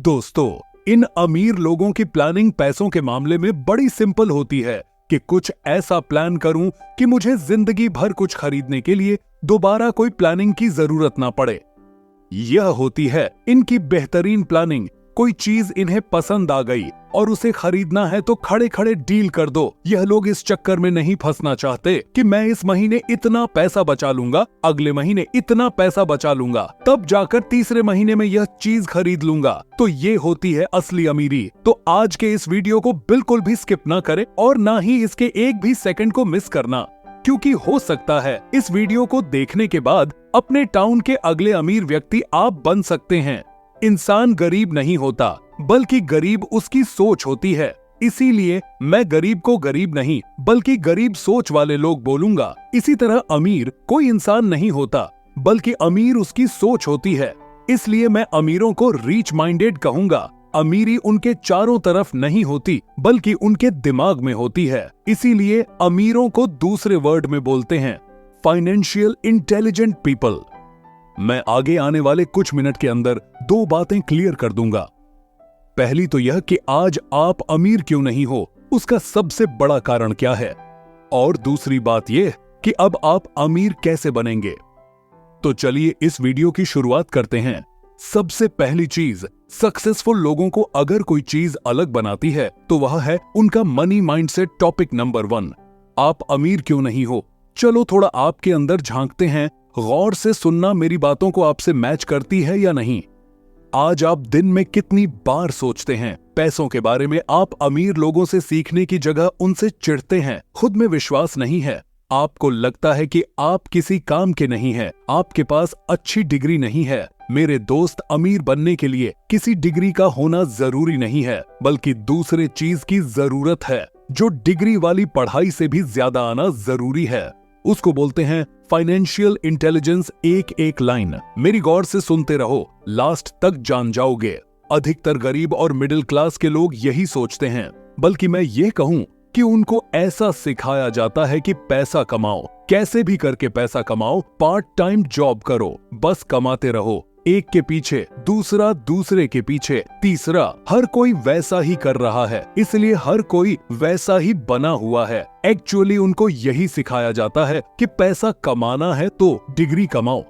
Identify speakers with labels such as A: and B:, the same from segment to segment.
A: दोस्तों, इन अमीर लोगों की प्लानिंग पैसों के मामले में बड़ी सिंपल होती है कि कुछ ऐसा प्लान करूं कि मुझे जिंदगी भर कुछ खरीदने के लिए दोबारा कोई प्लानिंग की जरूरत ना पड़े। यह होती है इनकी बेहतरीन प्लानिंग। कोई चीज इन्हें पसंद आ गई और उसे खरीदना है तो खड़े खड़े डील कर दो। यह लोग इस चक्कर में नहीं फंसना चाहते कि मैं इस महीने इतना पैसा बचा लूंगा, अगले महीने इतना पैसा बचा लूंगा, तब जाकर तीसरे महीने में यह चीज खरीद लूंगा। तो ये होती है असली अमीरी। तो आज के इस वीडियो को बिल्कुल भी स्किप ना करें और ना ही इसके एक भी सेकंड को मिस करना, क्योंकि हो सकता है इस वीडियो को देखने के बाद अपने टाउन के अगले अमीर व्यक्ति आप बन सकते हैं। इंसान गरीब नहीं होता, बल्कि गरीब उसकी सोच होती है। इसीलिए मैं गरीब को गरीब नहीं बल्कि गरीब सोच वाले लोग बोलूंगा। इसी तरह अमीर कोई इंसान नहीं होता, बल्कि अमीर उसकी सोच होती है। इसलिए मैं अमीरों को रीच माइंडेड कहूंगा। अमीरी उनके चारों तरफ नहीं होती, बल्कि उनके दिमाग में होती है। इसीलिए अमीरों को दूसरे वर्ड में बोलते हैं फाइनेंशियल इंटेलिजेंट पीपल। मैं आगे आने वाले कुछ मिनट के अंदर दो बातें क्लियर कर दूंगा। पहली तो यह कि आज आप अमीर क्यों नहीं हो, उसका सबसे बड़ा कारण क्या है, और दूसरी बात यह कि अब आप अमीर कैसे बनेंगे। तो चलिए इस वीडियो की शुरुआत करते हैं। सबसे पहली चीज, सक्सेसफुल लोगों को अगर कोई चीज अलग बनाती है तो वह है उनका मनी माइंडसेट। टॉपिक नंबर 1, आप अमीर क्यों नहीं हो। चलो थोड़ा आपके अंदर झांकते हैं। गौर से सुनना, मेरी बातों को आपसे मैच करती है या नहीं। आज आप दिन में कितनी बार सोचते हैं पैसों के बारे में। आप अमीर लोगों से सीखने की जगह उनसे चिढ़ते हैं। खुद में विश्वास नहीं है। आपको लगता है कि आप किसी काम के नहीं हैं, आपके पास अच्छी डिग्री नहीं है। मेरे दोस्त, अमीर बनने के लिए किसी डिग्री का होना जरूरी नहीं है, बल्कि दूसरे चीज की जरूरत है जो डिग्री वाली पढ़ाई से भी ज्यादा आना जरूरी है। उसको बोलते हैं फाइनेंशियल इंटेलिजेंस। एक एक लाइन मेरी गौर से सुनते रहो, लास्ट तक जान जाओगे। अधिकतर गरीब और मिडिल क्लास के लोग यही सोचते हैं, बल्कि मैं ये कहूं कि उनको ऐसा सिखाया जाता है कि पैसा कमाओ, कैसे भी करके पैसा कमाओ, पार्ट टाइम जॉब करो, बस कमाते रहो। एक के पीछे दूसरा, दूसरे के पीछे तीसरा। हर कोई वैसा ही कर रहा है, इसलिए हर कोई वैसा ही बना हुआ है। एक्चुअली उनको यही सिखाया जाता है कि पैसा कमाना है तो डिग्री कमाओ,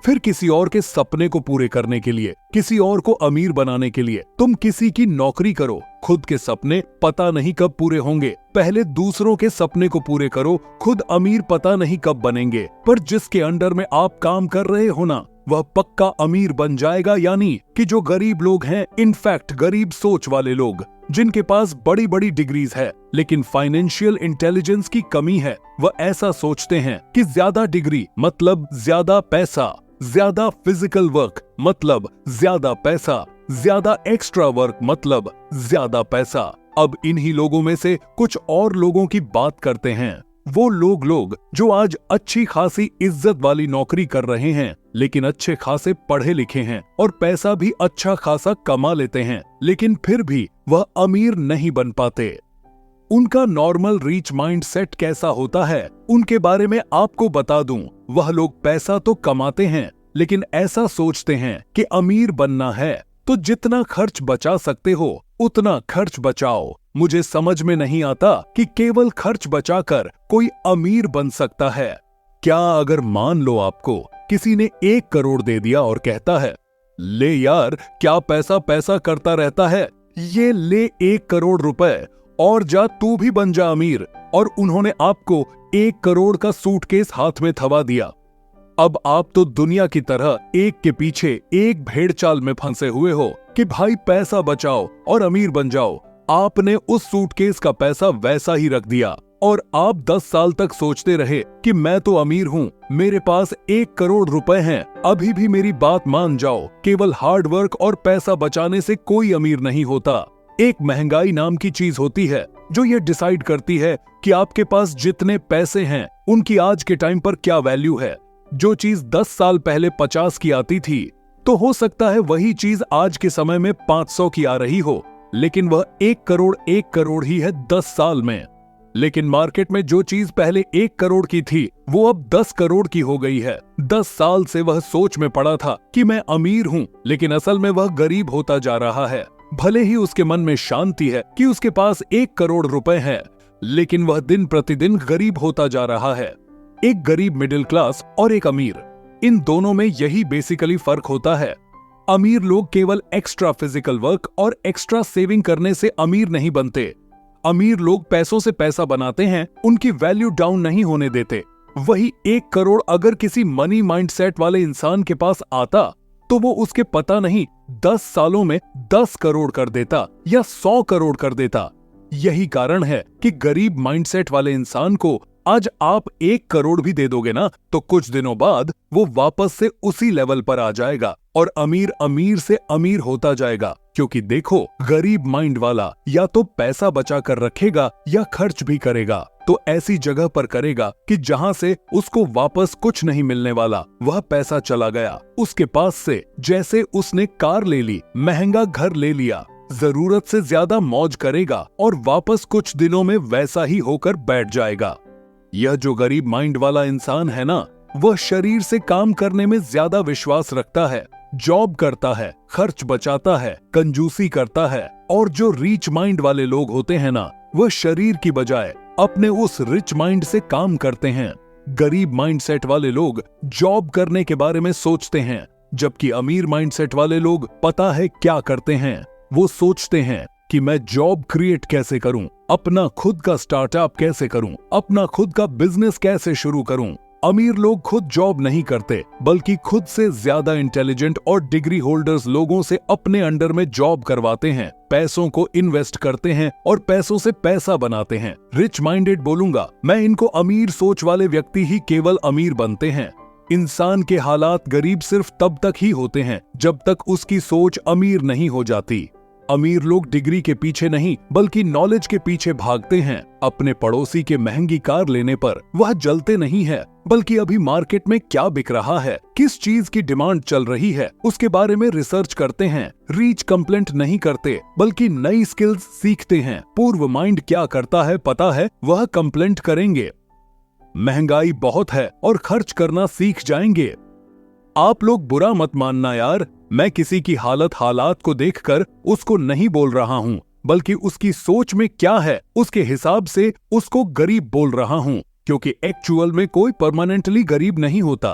A: फिर किसी और के सपने को पूरे करने के लिए, किसी और को अमीर बनाने के लिए तुम किसी की नौकरी करो। खुद के सपने पता नहीं कब पूरे होंगे। पहले दूसरों के सपने को पूरे करो, खुद अमीर पता नहीं कब बनेंगे, पर जिसके अंडर में आप काम कर रहे हो ना, वह पक्का अमीर बन जाएगा। यानी कि जो गरीब लोग हैं, इनफैक्ट गरीब सोच वाले लोग, जिनके पास बड़ी बड़ी डिग्रीज है लेकिन फाइनेंशियल इंटेलिजेंस की कमी है, वह ऐसा सोचते हैं कि ज्यादा डिग्री मतलब ज्यादा पैसा, ज्यादा फिजिकल वर्क मतलब ज्यादा पैसा, ज्यादा एक्स्ट्रा वर्क मतलब ज्यादा पैसा। अब इन्हीं लोगों में से कुछ और लोगों की बात करते हैं। वो लोग जो आज अच्छी खासी इज्जत वाली नौकरी कर रहे हैं, लेकिन अच्छे खासे पढ़े लिखे हैं और पैसा भी अच्छा खासा कमा लेते हैं, लेकिन फिर भी वह अमीर नहीं बन पाते। उनका नॉर्मल रीच माइंड सेट कैसा होता है, उनके बारे में आपको बता दूं। वह लोग पैसा तो कमाते हैं, लेकिन ऐसा सोचते हैं कि अमीर बनना है तो जितना खर्च बचा सकते हो उतना खर्च बचाओ। मुझे समझ में नहीं आता कि केवल खर्च बचाकर कोई अमीर बन सकता है। क्या अगर मान लो आपको किसी ने 1 करोड़ दे दिया और कहता है, ले यार क्या पैसा पैसा करता रहता है, ये ले 1 करोड़ रुपए और जा तू भी बन जा अमीर, और उन्होंने आपको 1 करोड़ का सूटकेस हाथ में थमा दिया। अब आप तो दुनिया की तरह एक के पीछे एक भेड़ चाल में फंसे हुए हो कि भाई पैसा बचाओ और अमीर बन जाओ। आपने उस सूटकेस का पैसा वैसा ही रख दिया और आप 10 साल तक सोचते रहे कि मैं तो अमीर हूँ, मेरे पास 1 करोड़ रुपए हैं, अभी भी मेरी बात मान जाओ। केवल हार्ड वर्क और पैसा बचाने से कोई अमीर नहीं होता। एक महंगाई नाम की चीज होती है जो ये डिसाइड करती है कि आपके पास जितने पैसे हैं उनकी आज के टाइम पर क्या वैल्यू है। जो चीज 10 साल पहले 50 की आती थी, तो हो सकता है वही चीज आज के समय में 500 की आ रही हो, लेकिन वह 1 करोड़ ही है 10 साल में। लेकिन मार्केट में जो चीज पहले 1 करोड़ की थी वो अब 10 करोड़ की हो गई है। 10 साल से वह सोच में पड़ा था कि मैं अमीर हूँ, लेकिन असल में वह गरीब होता जा रहा है। भले ही उसके मन में शांति है कि उसके पास 1 करोड़ रुपए हैं, लेकिन वह दिन प्रतिदिन गरीब होता जा रहा है। एक गरीब मिडिल क्लास और एक अमीर, इन दोनों में यही बेसिकली फर्क होता है। अमीर लोग केवल एक्स्ट्रा फिजिकल वर्क और एक्स्ट्रा सेविंग करने से अमीर नहीं बनते। अमीर लोग पैसों से पैसा बनाते हैं, उनकी वैल्यू डाउन नहीं होने देते। वही 1 करोड़ अगर किसी मनी माइंडसेट वाले इंसान के पास आता तो वो उसके पता नहीं 10 सालों में 10 करोड़ कर देता या 100 करोड़ कर देता। यही कारण है कि गरीब माइंडसेट वाले इंसान को आज आप 1 करोड़ भी दे दोगे ना तो कुछ दिनों बाद वो वापस से उसी लेवल पर आ जाएगा और अमीर अमीर से अमीर होता जाएगा। क्योंकि देखो, गरीब माइंड वाला या तो पैसा बचा कर रखेगा या खर्च भी करेगा, तो ऐसी जगह पर करेगा कि जहां से उसको वापस कुछ नहीं मिलने वाला। वह पैसा चला गया उसके पास से, जैसे उसने कार ले ली, महंगा घर ले लिया, जरूरत से ज्यादा मौज करेगा और वापस कुछ दिनों में वैसा ही होकर बैठ जाएगा। यह जो गरीब माइंड वाला इंसान है ना, वह शरीर से काम करने में ज्यादा विश्वास रखता है, जॉब करता है, खर्च बचाता है, कंजूसी करता है। और जो रीच माइंड वाले लोग होते हैं ना, वह शरीर की बजाय अपने उस रिच माइंड से काम करते हैं। गरीब माइंडसेट वाले लोग जॉब करने के बारे में सोचते हैं, जबकि अमीर माइंडसेट वाले लोग पता है क्या करते हैं, वो सोचते हैं कि मैं जॉब क्रिएट कैसे करूं, अपना खुद का स्टार्टअप कैसे करूं, अपना खुद का बिजनेस कैसे शुरू करूं। अमीर लोग खुद जॉब नहीं करते, बल्कि खुद से ज्यादा इंटेलिजेंट और डिग्री होल्डर्स लोगों से अपने अंडर में जॉब करवाते हैं, पैसों को इन्वेस्ट करते हैं और पैसों से पैसा बनाते हैं। रिच माइंडेड बोलूंगा मैं इनको, अमीर सोच वाले व्यक्ति ही केवल अमीर बनते हैं। इंसान के हालात गरीब सिर्फ तब तक ही होते हैं जब तक उसकी सोच अमीर नहीं हो जाती। अमीर लोग डिग्री के पीछे नहीं बल्कि नॉलेज के पीछे भागते हैं। अपने पड़ोसी के महंगी कार लेने पर वह जलते नहीं है, बल्कि अभी मार्केट में क्या बिक रहा है, किस चीज की डिमांड चल रही है, उसके बारे में रिसर्च करते हैं। रीच कंप्लेंट नहीं करते बल्कि नई स्किल्स सीखते हैं। पूर्व माइंड क्या करता है पता है, वह कंप्लेंट करेंगे। महंगाई बहुत है और खर्च करना सीख जाएंगे। आप लोग बुरा मत मानना यार, मैं किसी की हालात को देखकर उसको नहीं बोल रहा हूँ, बल्कि उसकी सोच में क्या है उसके हिसाब से उसको गरीब बोल रहा हूँ। क्योंकि एक्चुअल में कोई परमानेंटली गरीब नहीं होता।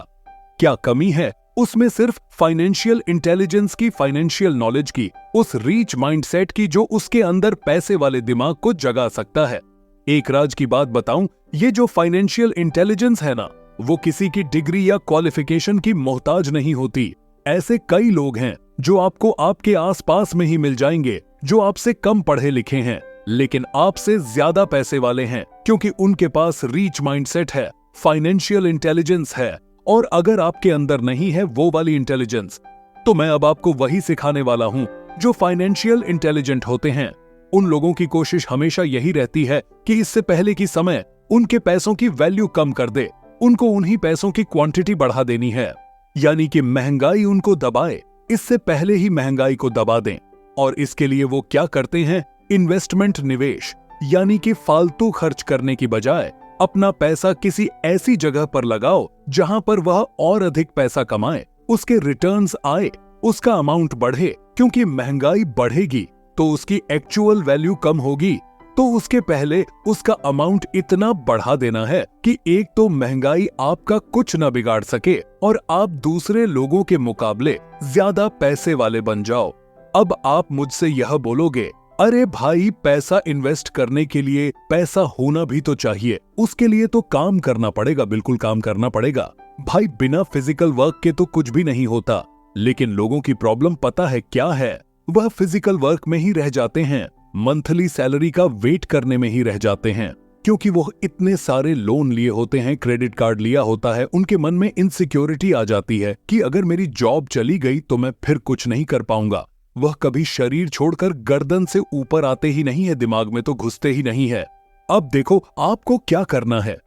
A: क्या कमी है उसमें? सिर्फ फाइनेंशियल इंटेलिजेंस की, फाइनेंशियल नॉलेज की, उस रीच माइंडसेट की जो उसके अंदर पैसे वाले दिमाग को जगा सकता है। एक राज की बात बताऊं, ये जो फाइनेंशियल इंटेलिजेंस है ना, वो किसी की डिग्री या क्वालिफिकेशन की मोहताज नहीं होती। ऐसे कई लोग हैं जो आपको आपके आसपास में ही मिल जाएंगे, जो आपसे कम पढ़े लिखे हैं लेकिन आपसे ज्यादा पैसे वाले हैं, क्योंकि उनके पास रीच माइंडसेट है, फाइनेंशियल इंटेलिजेंस है। और अगर आपके अंदर नहीं है वो वाली इंटेलिजेंस, तो मैं अब आपको वही सिखाने वाला हूं जो फाइनेंशियल इंटेलिजेंट होते हैं। उन लोगों की कोशिश हमेशा यही रहती है कि इससे पहले की समय उनके पैसों की वैल्यू कम कर दे, उनको उन्हीं पैसों की क्वांटिटी बढ़ा देनी है, यानी कि महंगाई उनको दबाए, इससे पहले ही महंगाई को दबा दें। और इसके लिए वो क्या करते हैं? इन्वेस्टमेंट, निवेश, यानी कि फालतू खर्च करने की बजाय अपना पैसा किसी ऐसी जगह पर लगाओ जहां पर वह और अधिक पैसा कमाए, उसके रिटर्न्स आए, उसका अमाउंट बढ़े। क्योंकि महंगाई बढ़ेगी तो उसकी एक्चुअल वैल्यू कम होगी, तो उसके पहले उसका अमाउंट इतना बढ़ा देना है कि एक तो महंगाई आपका कुछ न बिगाड़ सके और आप दूसरे लोगों के मुकाबले ज्यादा पैसे वाले बन जाओ। अब आप मुझसे यह बोलोगे, अरे भाई, पैसा इन्वेस्ट करने के लिए पैसा होना भी तो चाहिए, उसके लिए तो काम करना पड़ेगा। बिल्कुल काम करना पड़ेगा भाई, बिना फिजिकल वर्क के तो कुछ भी नहीं होता। लेकिन लोगों की प्रॉब्लम पता है क्या है? वह फिजिकल वर्क में ही रह जाते हैं, मंथली सैलरी का वेट करने में ही रह जाते हैं, क्योंकि वो इतने सारे लोन लिए होते हैं, क्रेडिट कार्ड लिया होता है। उनके मन में इनसिक्योरिटी आ जाती है कि अगर मेरी जॉब चली गई तो मैं फिर कुछ नहीं कर पाऊंगा। वह कभी शरीर छोड़कर गर्दन से ऊपर आते ही नहीं है, दिमाग में तो घुसते ही नहीं है। अब देखो आपको क्या करना है,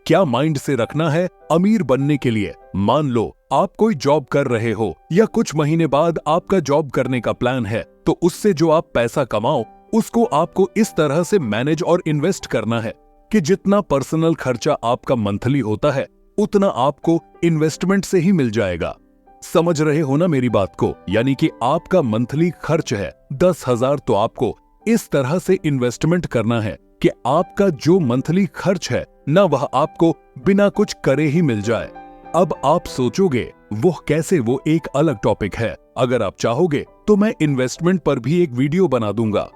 A: क्या माइंड से रखना है अमीर बनने के लिए। मान लो आप कोई जॉब कर रहे हो या कुछ महीने बाद आपका जॉब करने का प्लान है, तो उससे जो आप पैसा कमाओ उसको आपको इस तरह से मैनेज और इन्वेस्ट करना है कि जितना पर्सनल खर्चा आपका मंथली होता है उतना आपको इन्वेस्टमेंट से ही मिल जाएगा। समझ रहे हो ना मेरी बात को? यानी कि आपका मंथली खर्च है 10,000, तो आपको इस तरह से इन्वेस्टमेंट करना है कि आपका जो मंथली खर्च है ना वह आपको बिना कुछ करे ही मिल जाए। अब आप सोचोगे वो कैसे, वो एक अलग टॉपिक है। अगर आप चाहोगे तो मैं इन्वेस्टमेंट पर भी एक वीडियो बना दूंगा,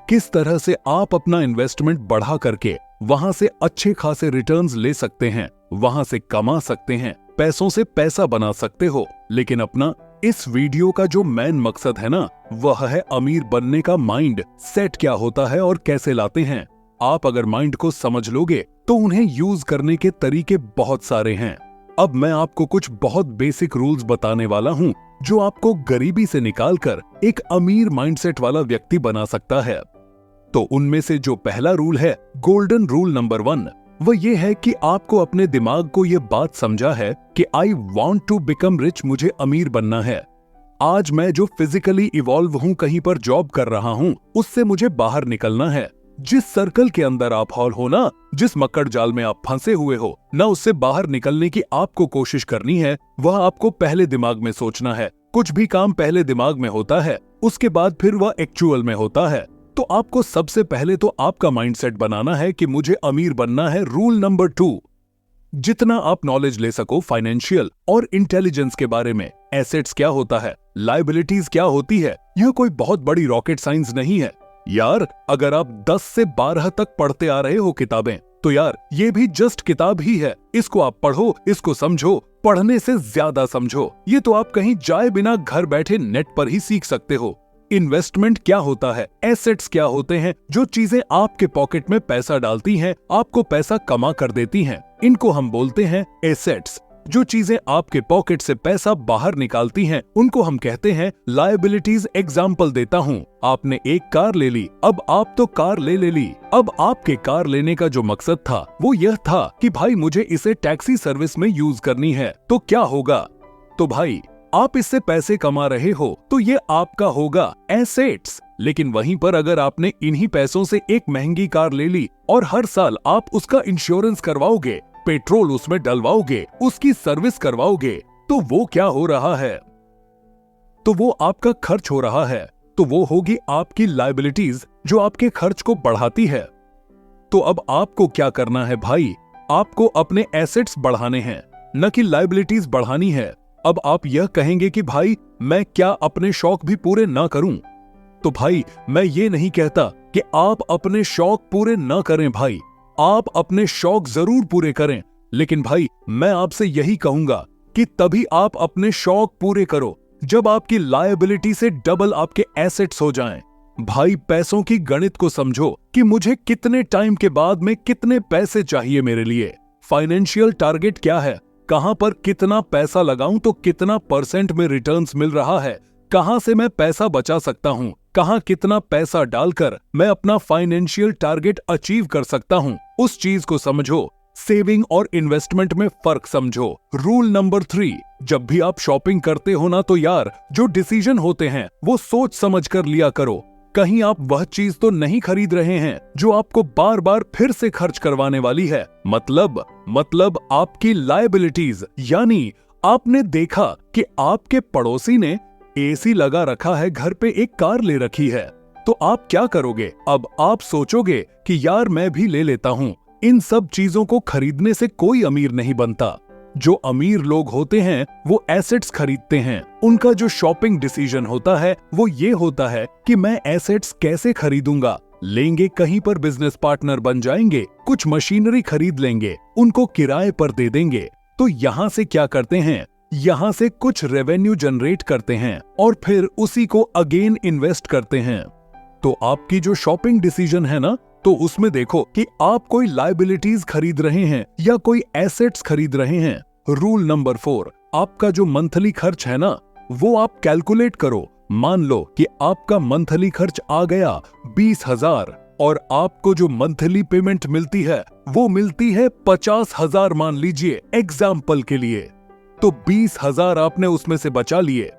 A: किस तरह से आप अपना इन्वेस्टमेंट बढ़ा करके वहां से अच्छे खासे रिटर्न्स ले सकते हैं, वहां से कमा सकते हैं, पैसों से पैसा बना सकते हो। लेकिन अपना इस वीडियो का जो मेन मकसद है ना, वह है अमीर बनने का माइंड सेट क्या होता है और कैसे लाते हैं। आप अगर माइंड को समझ लोगे तो उन्हें यूज करने के तरीके बहुत सारे हैं। अब मैं आपको कुछ बहुत बेसिक रूल्स बताने वाला हूं जो आपको गरीबी से निकालकर एक अमीर माइंडसेट वाला व्यक्ति बना सकता है। तो उनमें से जो पहला रूल है, गोल्डन रूल नंबर 1, वो ये है कि आपको अपने दिमाग को ये बात समझा है कि I want to become rich, मुझे अमीर बनना है। आज मैं जो फिजिकली इवॉल्व हूं, कहीं पर जॉब कर रहा हूं, उससे मुझे बाहर निकलना है। जिस सर्कल के अंदर आप हॉल हो ना, जिस मक्कड़ जाल में आप फंसे हुए हो ना, उससे बाहर निकलने की आपको कोशिश करनी है। वह आपको पहले दिमाग में सोचना है। कुछ भी काम पहले दिमाग में होता है, उसके बाद फिर वह एक्चुअल में होता है। तो आपको सबसे पहले तो आपका माइंडसेट बनाना है कि मुझे अमीर बनना है। रूल नंबर 2, जितना आप नॉलेज ले सको फाइनेंशियल और इंटेलिजेंस के बारे में, एसेट्स क्या होता है, लायबिलिटीज क्या होती है, यह कोई बहुत बड़ी रॉकेट साइंस नहीं है यार। अगर आप 10 से 12 तक पढ़ते आ रहे हो किताबें, तो यार ये भी जस्ट किताब ही है। इसको आप पढ़ो, इसको समझो, पढ़ने से ज्यादा समझो। ये तो आप कहीं जाए बिना घर बैठे नेट पर ही सीख सकते हो। इन्वेस्टमेंट क्या होता है, एसेट्स क्या होते हैं, जो चीजें आपके पॉकेट में पैसा डालती हैं, आपको पैसा कमा कर देती हैं, इनको हम बोलते हैं एसेट्स। जो चीजें आपके पॉकेट से पैसा बाहर निकालती हैं, उनको हम कहते हैं लायबिलिटीज। एग्जाम्पल देता हूँ, आपने एक कार ले ली, अब आप तो कार ले ली। अब आपके कार लेने का जो मकसद था वो यह था कि भाई मुझे इसे टैक्सी सर्विस में यूज करनी है, तो क्या होगा? तो भाई आप इससे पैसे कमा रहे हो तो ये आपका होगा एसेट्स। लेकिन वहीं पर अगर आपने इन्हीं पैसों से एक महंगी कार ले ली और हर साल आप उसका इंश्योरेंस करवाओगे, पेट्रोल उसमें डलवाओगे, उसकी सर्विस करवाओगे, तो वो क्या हो रहा है? तो वो आपका खर्च हो रहा है। तो वो होगी आपकी लायबिलिटीज जो आपके खर्च को बढ़ाती है। तो अब आपको क्या करना है भाई? आपको अपने एसेट्स बढ़ाने हैं, न कि लायबिलिटीज बढ़ानी है। अब आप यह कहेंगे कि भाई मैं क्या अपने शौक भी पूरे ना करूं? तो भाई मैं ये नहीं कहता कि आप अपने शौक पूरे ना करें भाई, आप अपने शौक जरूर पूरे करें। लेकिन भाई मैं आपसे यही कहूंगा कि तभी आप अपने शौक पूरे करो जब आपकी लायबिलिटी से डबल आपके एसेट्स हो जाएं। भाई पैसों की गणित को समझो कि मुझे कितने टाइम के बाद में कितने पैसे चाहिए मेरे लिए। फाइनेंशियल टारगेट क्या है? कहां पर कितना पैसा लगाऊं तो कितना % में रिटर्न्स मिल रहा है, कहां से मैं पैसा बचा सकता हूं, कहां कितना पैसा डालकर मैं अपना फाइनेंशियल टारगेट अचीव कर सकता हूं, उस चीज को समझो। सेविंग और इन्वेस्टमेंट में फर्क समझो। रूल नंबर 3, जब भी आप शॉपिंग करते हो ना, तो यार जो डिसीजन होते हैं वो सोच समझ कर लिया करो। कहीं आप वह चीज तो नहीं खरीद रहे हैं जो आपको बार बार फिर से खर्च करवाने वाली है। मतलब आपकी लायबिलिटीज। यानी आपने देखा कि आपके पड़ोसी ने एसी लगा रखा है, घर पे एक कार ले रखी है, तो आप क्या करोगे? अब आप सोचोगे कि यार मैं भी ले लेता हूँ। इन सब चीजों को खरीदने से कोई अमीर नहीं बनता। जो अमीर लोग होते हैं वो एसेट्स खरीदते हैं। उनका जो शॉपिंग डिसीजन होता है वो ये होता है कि मैं एसेट्स कैसे खरीदूंगा। लेंगे कहीं पर बिजनेस पार्टनर बन जाएंगे, कुछ मशीनरी खरीद लेंगे, उनको किराए पर दे देंगे, तो यहाँ से क्या करते हैं, यहाँ से कुछ रेवेन्यू जनरेट करते हैं और फिर उसी को अगेन इन्वेस्ट करते हैं। तो आपकी जो शॉपिंग डिसीजन है ना, तो उसमें देखो कि आप कोई लायबिलिटीज खरीद रहे हैं या कोई एसेट्स खरीद रहे हैं। रूल नंबर 4, आपका जो मंथली खर्च है ना, वो आप कैलकुलेट करो। मान लो कि आपका मंथली खर्च आ गया 20,000 और आपको जो मंथली पेमेंट मिलती है वो मिलती है 50,000 मान लीजिए एग्जाम्पल के लिए। तो 20,000 आपने उसमें से बचा लिए।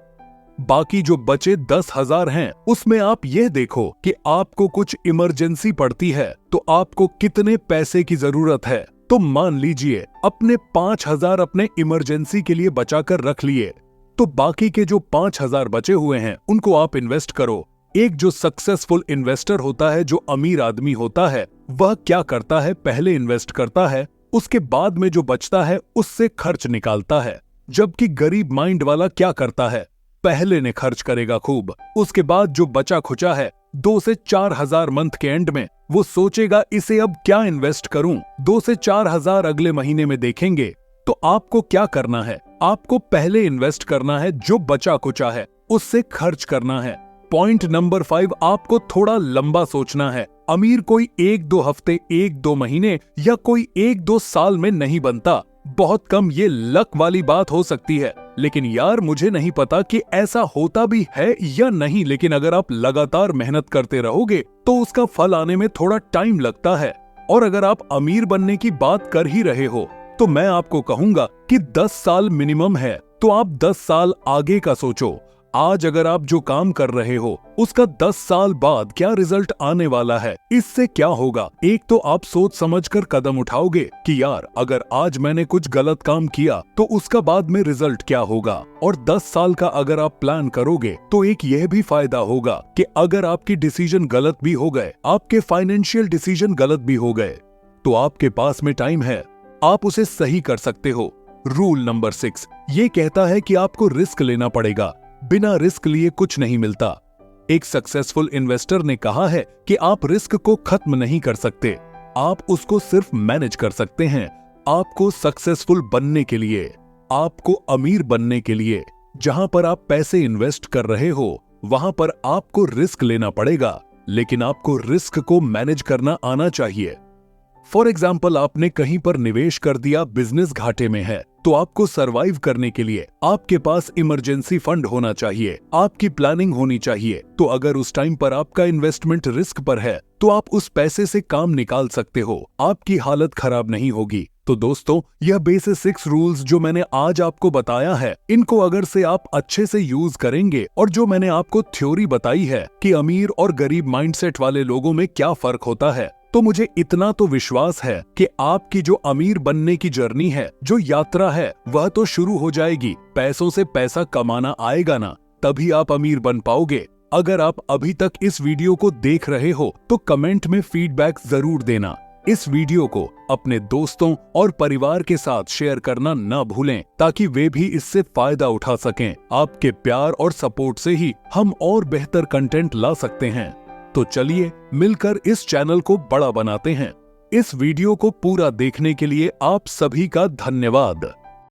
A: बाकी जो बचे 10,000 हैं, उसमें आप यह देखो कि आपको कुछ इमरजेंसी पड़ती है तो आपको कितने पैसे की जरूरत है। तो मान लीजिए अपने 5,000 अपने इमरजेंसी के लिए बचाकर रख लिए, तो बाकी के जो 5,000 बचे हुए हैं उनको आप इन्वेस्ट करो। एक जो सक्सेसफुल इन्वेस्टर होता है, जो अमीर आदमी होता है, वह क्या करता है, पहले इन्वेस्ट करता है, उसके बाद में जो बचता है उससे खर्च निकालता है। जबकि गरीब माइंड वाला क्या करता है, पहले ने खर्च करेगा खूब, उसके बाद जो बचा खुचा है 2 से 4,000 मंथ के एंड में वो सोचेगा इसे अब क्या इन्वेस्ट करूं, 2 से 4,000 अगले महीने में देखेंगे। तो आपको क्या करना है, आपको पहले इन्वेस्ट करना है, जो बचा कुचा है उससे खर्च करना है। पॉइंट नंबर 5, आपको थोड़ा लंबा सोचना है। अमीर कोई 1-2 हफ्ते, 1-2 महीने या कोई 1-2 साल में नहीं बनता। बहुत कम ये लक वाली बात हो सकती है, लेकिन यार मुझे नहीं पता कि ऐसा होता भी है या नहीं, लेकिन अगर आप लगातार मेहनत करते रहोगे तो उसका फल आने में थोड़ा टाइम लगता है। और अगर आप अमीर बनने की बात कर ही रहे हो तो मैं आपको कहूंगा कि 10 साल मिनिमम है, तो आप 10 साल आगे का सोचो। आज अगर आप जो काम कर रहे हो उसका 10 साल बाद क्या रिजल्ट आने वाला है, इससे क्या होगा। एक तो आप सोच समझकर कदम उठाओगे कि यार अगर आज मैंने कुछ गलत काम किया तो उसका बाद में रिजल्ट क्या होगा। और 10 साल का अगर आप प्लान करोगे तो एक यह भी फायदा होगा कि अगर आपकी डिसीजन गलत भी हो गए, आपके फाइनेंशियल डिसीजन गलत भी हो गए, तो आपके पास में टाइम है, आप उसे सही कर सकते हो। रूल नंबर 6 ये कहता है कि आपको रिस्क लेना पड़ेगा, बिना रिस्क लिए कुछ नहीं मिलता। एक सक्सेसफुल इन्वेस्टर ने कहा है कि आप रिस्क को खत्म नहीं कर सकते, आप उसको सिर्फ मैनेज कर सकते हैं। आपको सक्सेसफुल बनने के लिए, आपको अमीर बनने के लिए, जहां पर आप पैसे इन्वेस्ट कर रहे हो वहां पर आपको रिस्क लेना पड़ेगा, लेकिन आपको रिस्क को मैनेज करना आना चाहिए। फॉर एग्जाम्पल, आपने कहीं पर निवेश कर दिया, बिजनेस घाटे में है, तो आपको सरवाइव करने के लिए आपके पास इमरजेंसी फंड होना चाहिए, आपकी प्लानिंग होनी चाहिए। तो अगर उस टाइम पर आपका इन्वेस्टमेंट रिस्क पर है तो आप उस पैसे से काम निकाल सकते हो, आपकी हालत खराब नहीं होगी। तो दोस्तों, यह बेसिक 6 रूल्स जो मैंने आज आपको बताया है, इनको अगर से आप अच्छे से यूज करेंगे, और जो मैंने आपको थ्योरी बताई है कि अमीर और गरीब माइंडसेट वाले लोगों में क्या फर्क होता है, तो मुझे इतना तो विश्वास है कि आपकी जो अमीर बनने की जर्नी है, जो यात्रा है, वह तो शुरू हो जाएगी। पैसों से पैसा कमाना आएगा ना, तभी आप अमीर बन पाओगे। अगर आप अभी तक इस वीडियो को देख रहे हो तो कमेंट में फीडबैक जरूर देना। इस वीडियो को अपने दोस्तों और परिवार के साथ शेयर करना ना भूलें, ताकि वे भी इससे फायदा उठा सकें। आपके प्यार और सपोर्ट से ही हम और बेहतर कंटेंट ला सकते हैं। तो चलिए मिलकर इस चैनल को बड़ा बनाते हैं। इस वीडियो को पूरा देखने के लिए आप सभी का धन्यवाद।